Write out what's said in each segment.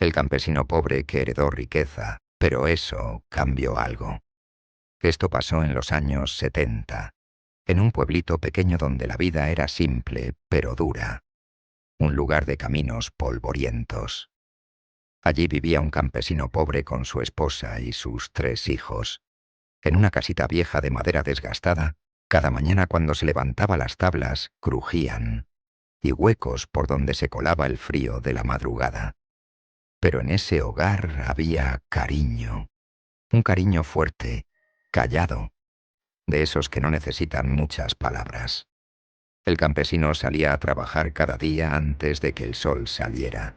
El campesino pobre que heredó riqueza, pero eso cambió algo. Esto pasó en los años 70, en un pueblito pequeño donde la vida era simple, pero dura. Un lugar de caminos polvorientos. Allí vivía un campesino pobre con su esposa y sus 3 hijos. En una casita vieja de madera desgastada, cada mañana cuando se levantaba las tablas, crujían, y huecos por donde se colaba el frío de la madrugada. Pero en ese hogar había cariño, un cariño fuerte, callado, de esos que no necesitan muchas palabras. El campesino salía a trabajar cada día antes de que el sol saliera.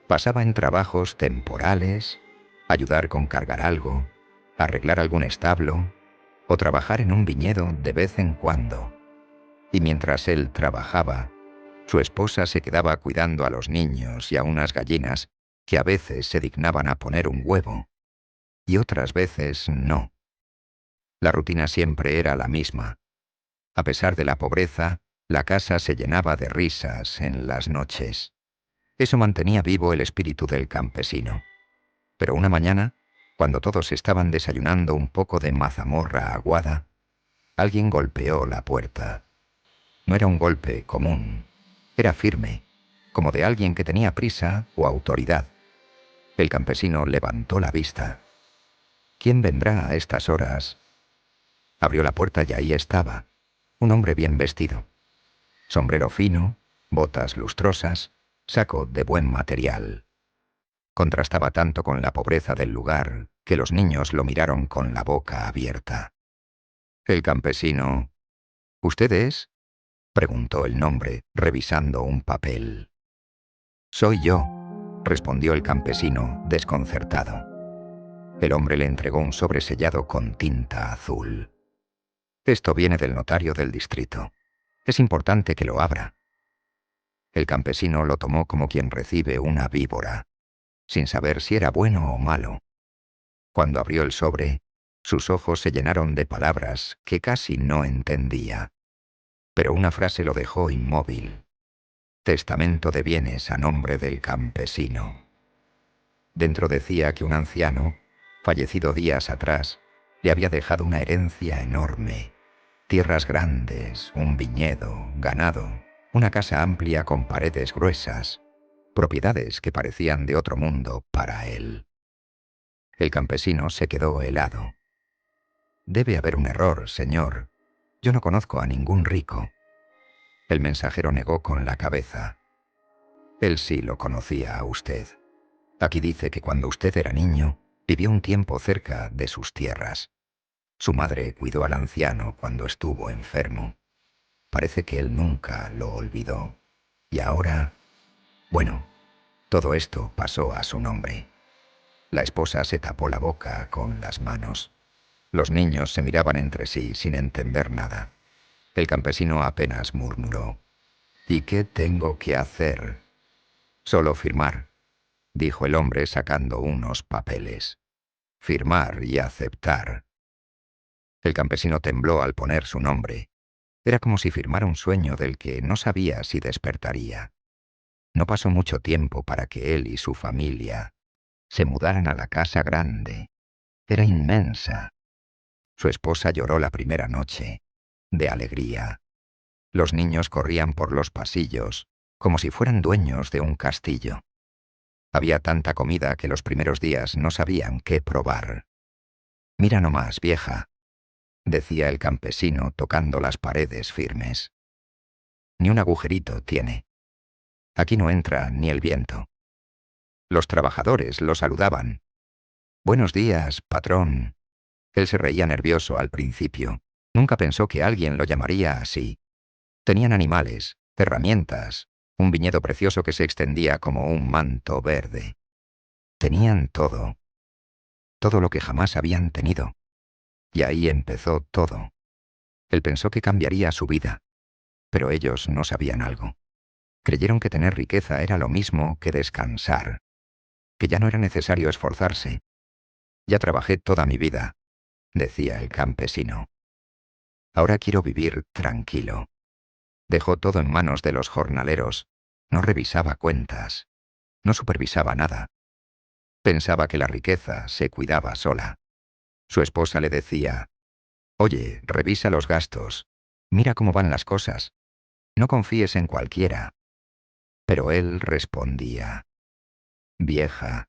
Pasaba en trabajos temporales, ayudar con cargar algo, arreglar algún establo o trabajar en un viñedo de vez en cuando. Y mientras él trabajaba, su esposa se quedaba cuidando a los niños y a unas gallinas que a veces se dignaban a poner un huevo y otras veces no. La rutina siempre era la misma. A pesar de la pobreza, la casa se llenaba de risas en las noches. Eso mantenía vivo el espíritu del campesino. Pero una mañana, cuando todos estaban desayunando un poco de mazamorra aguada, alguien golpeó la puerta. No era un golpe común. Era firme, como de alguien que tenía prisa o autoridad. El campesino levantó la vista. ¿Quién vendrá a estas horas? Abrió la puerta y ahí estaba, un hombre bien vestido. Sombrero fino, botas lustrosas, saco de buen material. Contrastaba tanto con la pobreza del lugar que los niños lo miraron con la boca abierta. El campesino... ¿Usted es? Preguntó el nombre, revisando un papel. Soy yo, respondió el campesino, desconcertado. El hombre le entregó un sobre sellado con tinta azul. Esto viene del notario del distrito. Es importante que lo abra. El campesino lo tomó como quien recibe una víbora, sin saber si era bueno o malo. Cuando abrió el sobre, sus ojos se llenaron de palabras que casi no entendía. Pero una frase lo dejó inmóvil. Testamento de bienes a nombre del campesino. Dentro decía que un anciano, fallecido días atrás, le había dejado una herencia enorme. Tierras grandes, un viñedo, ganado, una casa amplia con paredes gruesas, propiedades que parecían de otro mundo para él. El campesino se quedó helado. Debe haber un error, señor. Yo no conozco a ningún rico. El mensajero negó con la cabeza. Él sí lo conocía a usted. Aquí dice que cuando usted era niño, vivió un tiempo cerca de sus tierras. Su madre cuidó al anciano cuando estuvo enfermo. Parece que él nunca lo olvidó. Y ahora... Bueno, todo esto pasó a su nombre. La esposa se tapó la boca con las manos. Los niños se miraban entre sí sin entender nada. El campesino apenas murmuró. ¿Y qué tengo que hacer? Solo firmar, dijo el hombre sacando unos papeles. Firmar y aceptar. El campesino tembló al poner su nombre. Era como si firmara un sueño del que no sabía si despertaría. No pasó mucho tiempo para que él y su familia se mudaran a la casa grande. Era inmensa. Su esposa lloró la primera noche, de alegría. Los niños corrían por los pasillos, como si fueran dueños de un castillo. Había tanta comida que los primeros días no sabían qué probar. Mira nomás, vieja, decía el campesino tocando las paredes firmes. Ni un agujerito tiene. Aquí no entra ni el viento. Los trabajadores lo saludaban. Buenos días, patrón. Él se reía nervioso al principio. Nunca pensó que alguien lo llamaría así. Tenían animales, herramientas, un viñedo precioso que se extendía como un manto verde. Tenían todo. Todo lo que jamás habían tenido. Y ahí empezó todo. Él pensó que cambiaría su vida. Pero ellos no sabían algo. Creyeron que tener riqueza era lo mismo que descansar. Que ya no era necesario esforzarse. Ya trabajé toda mi vida, decía el campesino. Ahora quiero vivir tranquilo. Dejó todo en manos de los jornaleros. No revisaba cuentas. No supervisaba nada. Pensaba que la riqueza se cuidaba sola. Su esposa le decía: «Oye, revisa los gastos. Mira cómo van las cosas. No confíes en cualquiera». Pero él respondía: «Vieja,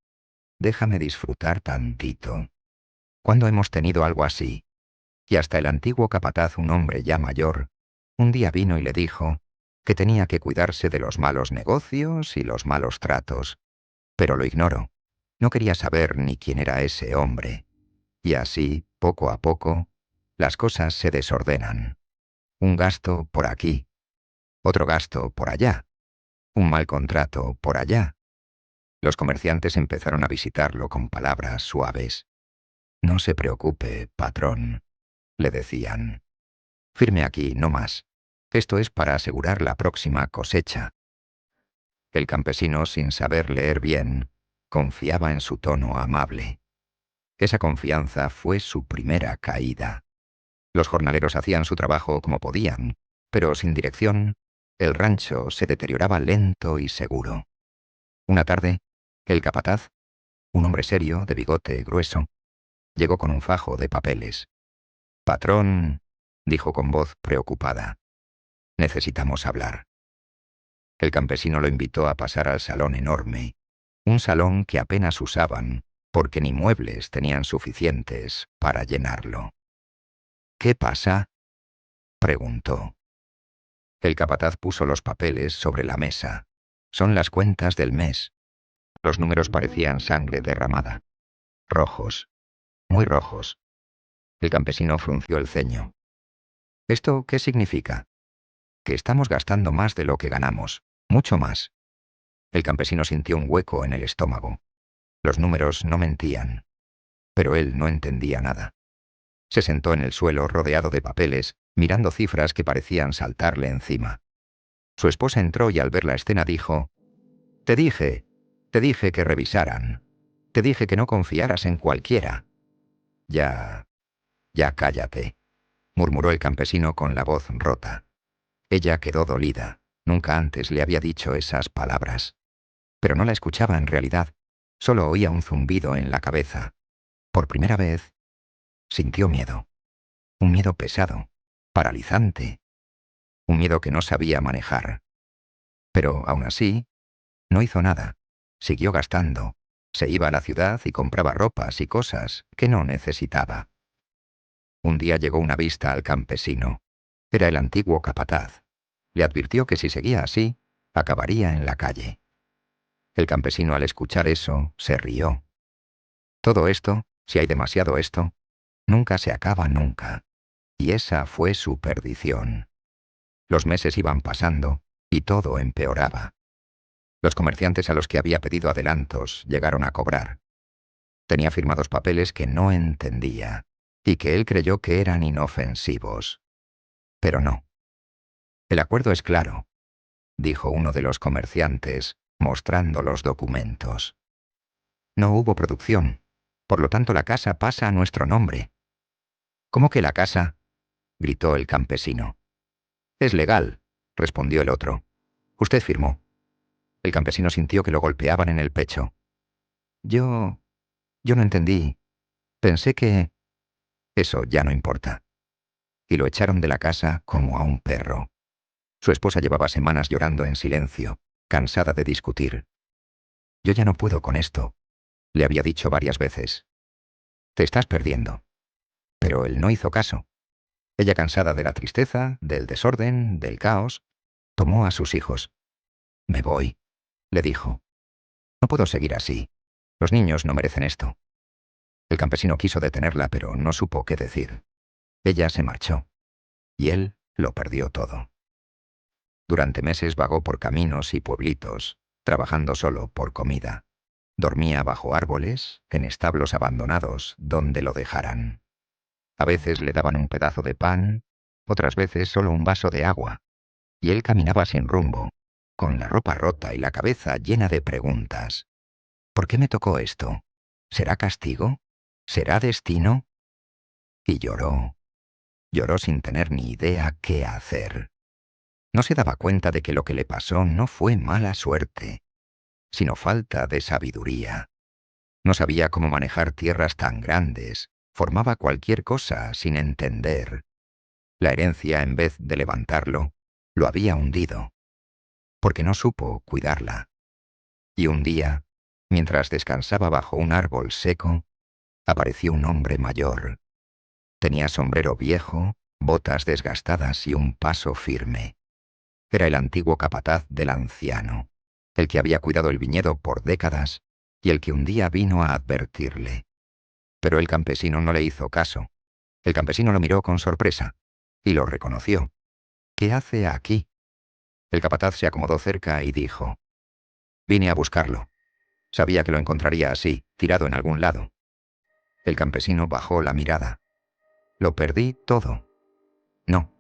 déjame disfrutar tantito. ¿Cuándo hemos tenido algo así?». Y hasta el antiguo capataz, un hombre ya mayor, un día vino y le dijo que tenía que cuidarse de los malos negocios y los malos tratos. Pero lo ignoró. No quería saber ni quién era ese hombre. Y así, poco a poco, las cosas se desordenan. Un gasto por aquí, otro gasto por allá, un mal contrato por allá. Los comerciantes empezaron a visitarlo con palabras suaves. «No se preocupe, patrón», le decían. «Firme aquí, no más. Esto es para asegurar la próxima cosecha». El campesino, sin saber leer bien, confiaba en su tono amable. Esa confianza fue su primera caída. Los jornaleros hacían su trabajo como podían, pero sin dirección, el rancho se deterioraba lento y seguro. Una tarde, el capataz, un hombre serio, de bigote grueso, llegó con un fajo de papeles. «Patrón», dijo con voz preocupada, «necesitamos hablar». El campesino lo invitó a pasar al salón enorme, un salón que apenas usaban, porque ni muebles tenían suficientes para llenarlo. «¿Qué pasa?», preguntó. El capataz puso los papeles sobre la mesa. «Son las cuentas del mes». Los números parecían sangre derramada. Rojos, muy rojos. El campesino frunció el ceño. «¿Esto qué significa?». «Que estamos gastando más de lo que ganamos, mucho más». El campesino sintió un hueco en el estómago. Los números no mentían. Pero él no entendía nada. Se sentó en el suelo rodeado de papeles, mirando cifras que parecían saltarle encima. Su esposa entró y al ver la escena dijo: te dije que revisaran. Te dije que no confiaras en cualquiera». «Ya, ya cállate», murmuró el campesino con la voz rota. Ella quedó dolida. Nunca antes le había dicho esas palabras. Pero no la escuchaba en realidad. Solo oía un zumbido en la cabeza. Por primera vez, sintió miedo. Un miedo pesado, paralizante. Un miedo que no sabía manejar. Pero, aún así, no hizo nada. Siguió gastando. Se iba a la ciudad y compraba ropas y cosas que no necesitaba. Un día llegó una vista al campesino. Era el antiguo capataz. Le advirtió que si seguía así, acabaría en la calle. El campesino, al escuchar eso, se rió. Todo esto, si hay demasiado esto, nunca se acaba nunca. Y esa fue su perdición. Los meses iban pasando, y todo empeoraba. Los comerciantes a los que había pedido adelantos llegaron a cobrar. Tenía firmados papeles que no entendía, y que él creyó que eran inofensivos. Pero no. «El acuerdo es claro», dijo uno de los comerciantes, mostrando los documentos. «No hubo producción. Por lo tanto, la casa pasa a nuestro nombre». «¿Cómo que la casa?», gritó el campesino. «Es legal», respondió el otro. «Usted firmó». El campesino sintió que lo golpeaban en el pecho. Yo no entendí. Pensé que... Eso ya no importa». Y lo echaron de la casa como a un perro. Su esposa llevaba semanas llorando en silencio, cansada de discutir. «Yo ya no puedo con esto», le había dicho varias veces. «Te estás perdiendo». Pero él no hizo caso. Ella, cansada de la tristeza, del desorden, del caos, tomó a sus hijos. «Me voy», le dijo. «No puedo seguir así. Los niños no merecen esto». El campesino quiso detenerla, pero no supo qué decir. Ella se marchó. Y él lo perdió todo. Durante meses vagó por caminos y pueblitos, trabajando solo por comida. Dormía bajo árboles, en establos abandonados, donde lo dejaran. A veces le daban un pedazo de pan, otras veces solo un vaso de agua. Y él caminaba sin rumbo, con la ropa rota y la cabeza llena de preguntas. ¿Por qué me tocó esto? ¿Será castigo? ¿Será destino? Y lloró. Lloró sin tener ni idea qué hacer. No se daba cuenta de que lo que le pasó no fue mala suerte, sino falta de sabiduría. No sabía cómo manejar tierras tan grandes, formaba cualquier cosa sin entender. La herencia, en vez de levantarlo, lo había hundido, porque no supo cuidarla. Y un día, mientras descansaba bajo un árbol seco, apareció un hombre mayor. Tenía sombrero viejo, botas desgastadas y un paso firme. Era el antiguo capataz del anciano, el que había cuidado el viñedo por décadas y el que un día vino a advertirle. Pero el campesino no le hizo caso. El campesino lo miró con sorpresa y lo reconoció. «¿Qué hace aquí?» El capataz se acomodó cerca y dijo: «Vine a buscarlo. Sabía que lo encontraría así, tirado en algún lado». El campesino bajó la mirada. «¿Lo perdí todo?» «No,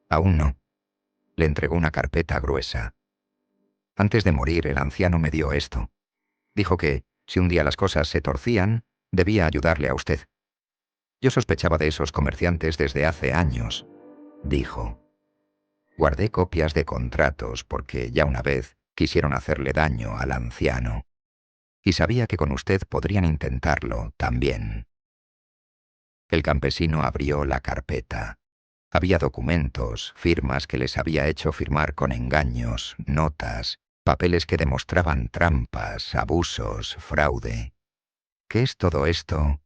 aún no». Le entregó una carpeta gruesa. «Antes de morir, el anciano me dio esto. Dijo que, si un día las cosas se torcían, debía ayudarle a usted. Yo sospechaba de esos comerciantes desde hace años», dijo. «Guardé copias de contratos porque ya una vez quisieron hacerle daño al anciano. Y sabía que con usted podrían intentarlo también». El campesino abrió la carpeta. Había documentos, firmas que les había hecho firmar con engaños, notas, papeles que demostraban trampas, abusos, fraude. «¿Qué es todo esto?»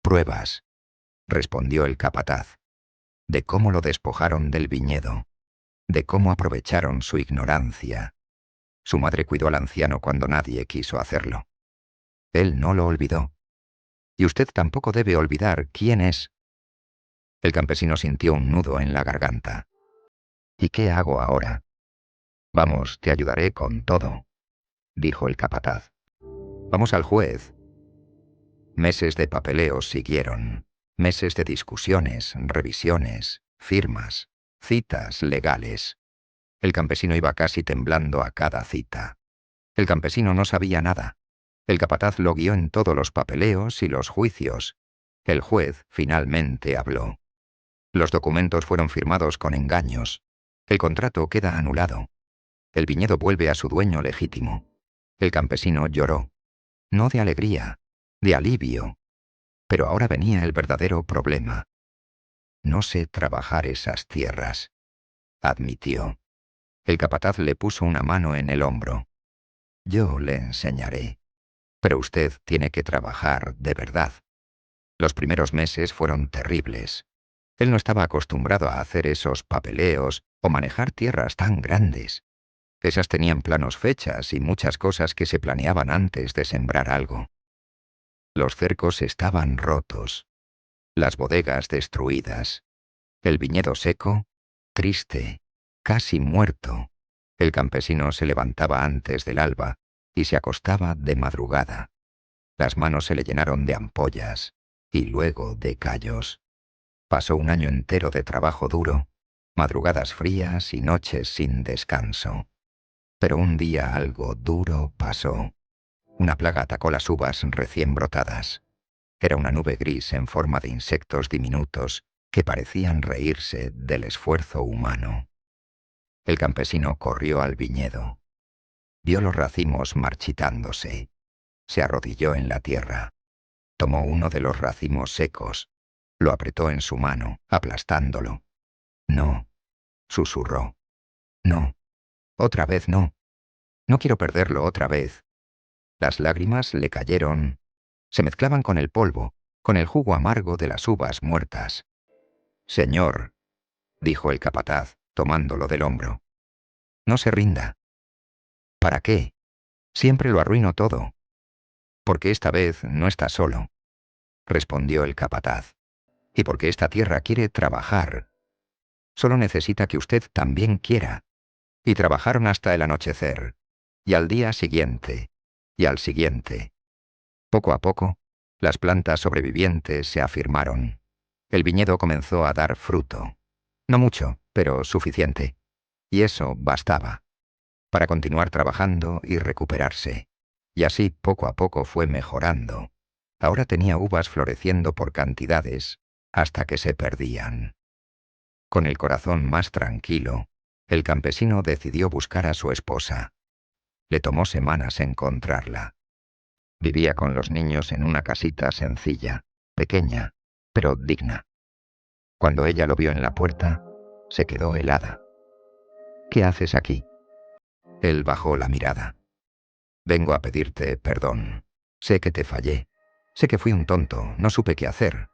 «Pruebas», respondió el capataz, «de cómo lo despojaron del viñedo, de cómo aprovecharon su ignorancia. Su madre cuidó al anciano cuando nadie quiso hacerlo. Él no lo olvidó. Y usted tampoco debe olvidar quién es». El campesino sintió un nudo en la garganta. «¿Y qué hago ahora?» «Vamos, te ayudaré con todo», dijo el capataz. «Vamos al juez». Meses de papeleos siguieron, meses de discusiones, revisiones, firmas, citas legales. El campesino iba casi temblando a cada cita. El campesino no sabía nada. El capataz lo guió en todos los papeleos y los juicios. El juez finalmente habló. Los documentos fueron firmados con engaños. El contrato queda anulado. El viñedo vuelve a su dueño legítimo. El campesino lloró. No de alegría, de alivio. Pero ahora venía el verdadero problema. «No sé trabajar esas tierras», admitió. El capataz le puso una mano en el hombro. «Yo le enseñaré. Pero usted tiene que trabajar de verdad». Los primeros meses fueron terribles. Él no estaba acostumbrado a hacer esos papeleos o manejar tierras tan grandes. Esas tenían planos, fechas y muchas cosas que se planeaban antes de sembrar algo. Los cercos estaban rotos, las bodegas destruidas, el viñedo seco, triste, casi muerto. El campesino se levantaba antes del alba y se acostaba de madrugada. Las manos se le llenaron de ampollas y luego de callos. Pasó un año entero de trabajo duro, madrugadas frías y noches sin descanso. Pero un día algo duro pasó. Una plaga atacó las uvas recién brotadas. Era una nube gris en forma de insectos diminutos que parecían reírse del esfuerzo humano. El campesino corrió al viñedo. Vio los racimos marchitándose. Se arrodilló en la tierra. Tomó uno de los racimos secos. Lo apretó en su mano, aplastándolo. «No», susurró. «No. Otra vez no. No quiero perderlo otra vez». Las lágrimas le cayeron. Se mezclaban con el polvo, con el jugo amargo de las uvas muertas. «Señor», dijo el capataz, tomándolo del hombro, «no se rinda». «¿Para qué? Siempre lo arruino todo». «Porque esta vez no está solo», respondió el capataz. «Y porque esta tierra quiere trabajar. Solo necesita que usted también quiera». Y trabajaron hasta el anochecer, y al día siguiente, y al siguiente. Poco a poco, las plantas sobrevivientes se afirmaron. El viñedo comenzó a dar fruto. No mucho, pero suficiente. Y eso bastaba para continuar trabajando y recuperarse. Y así poco a poco fue mejorando. Ahora tenía uvas floreciendo por cantidades hasta que se perdían. Con el corazón más tranquilo, el campesino decidió buscar a su esposa. Le tomó semanas encontrarla. Vivía con los niños en una casita sencilla, pequeña, pero digna. Cuando ella lo vio en la puerta, se quedó helada. ¿Qué haces aquí? Él bajó la mirada. Vengo a pedirte perdón. Sé que te fallé. Sé que fui un tonto, no supe qué hacer.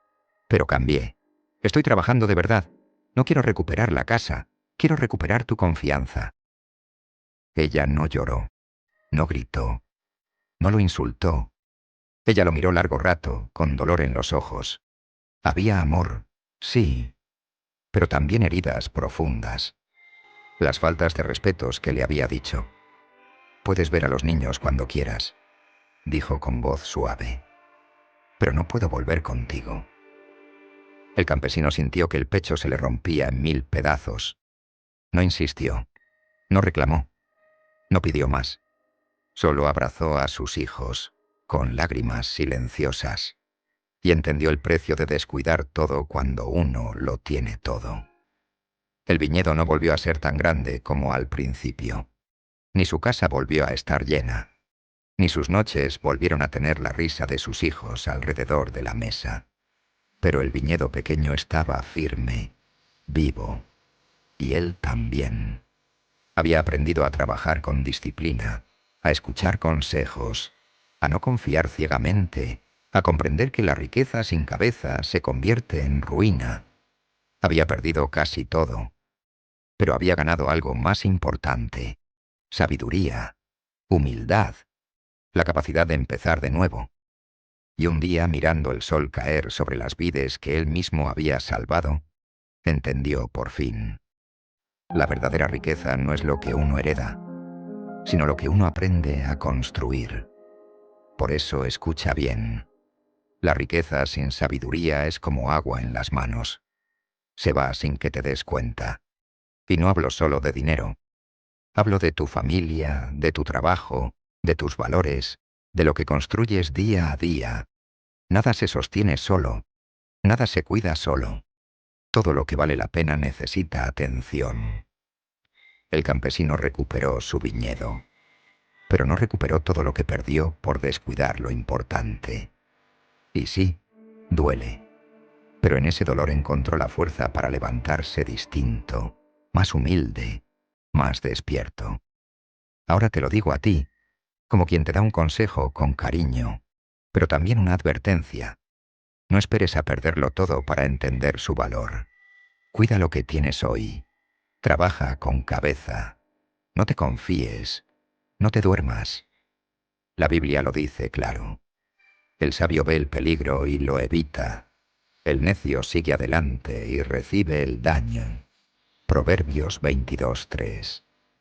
Pero cambié. Estoy trabajando de verdad. No quiero recuperar la casa. Quiero recuperar tu confianza. Ella no lloró. No gritó. No lo insultó. Ella lo miró largo rato, con dolor en los ojos. Había amor, sí, pero también heridas profundas. Las faltas de respetos que le había dicho. Puedes ver a los niños cuando quieras, dijo con voz suave. Pero no puedo volver contigo. El campesino sintió que el pecho se le rompía en 1000 pedazos. No insistió. No reclamó. No pidió más. Solo abrazó a sus hijos, con lágrimas silenciosas. Y entendió el precio de descuidar todo cuando uno lo tiene todo. El viñedo no volvió a ser tan grande como al principio. Ni su casa volvió a estar llena. Ni sus noches volvieron a tener la risa de sus hijos alrededor de la mesa. Pero el viñedo pequeño estaba firme, vivo, y él también. Había aprendido a trabajar con disciplina, a escuchar consejos, a no confiar ciegamente, a comprender que la riqueza sin cabeza se convierte en ruina. Había perdido casi todo, pero había ganado algo más importante: sabiduría, humildad, la capacidad de empezar de nuevo. Y un día, mirando el sol caer sobre las vides que él mismo había salvado, entendió por fin. La verdadera riqueza no es lo que uno hereda, sino lo que uno aprende a construir. Por eso escucha bien. La riqueza sin sabiduría es como agua en las manos. Se va sin que te des cuenta. Y no hablo solo de dinero. Hablo de tu familia, de tu trabajo, de tus valores, de lo que construyes día a día. Nada se sostiene solo. Nada se cuida solo. Todo lo que vale la pena necesita atención. El campesino recuperó su viñedo, pero no recuperó todo lo que perdió por descuidar lo importante. Y sí, duele, pero en ese dolor encontró la fuerza para levantarse distinto, más humilde, más despierto. Ahora te lo digo a ti, como quien te da un consejo con cariño, pero también una advertencia. No esperes a perderlo todo para entender su valor. Cuida lo que tienes hoy. Trabaja con cabeza. No te confíes. No te duermas. La Biblia lo dice claro. El sabio ve el peligro y lo evita. El necio sigue adelante y recibe el daño. Proverbios 22:3.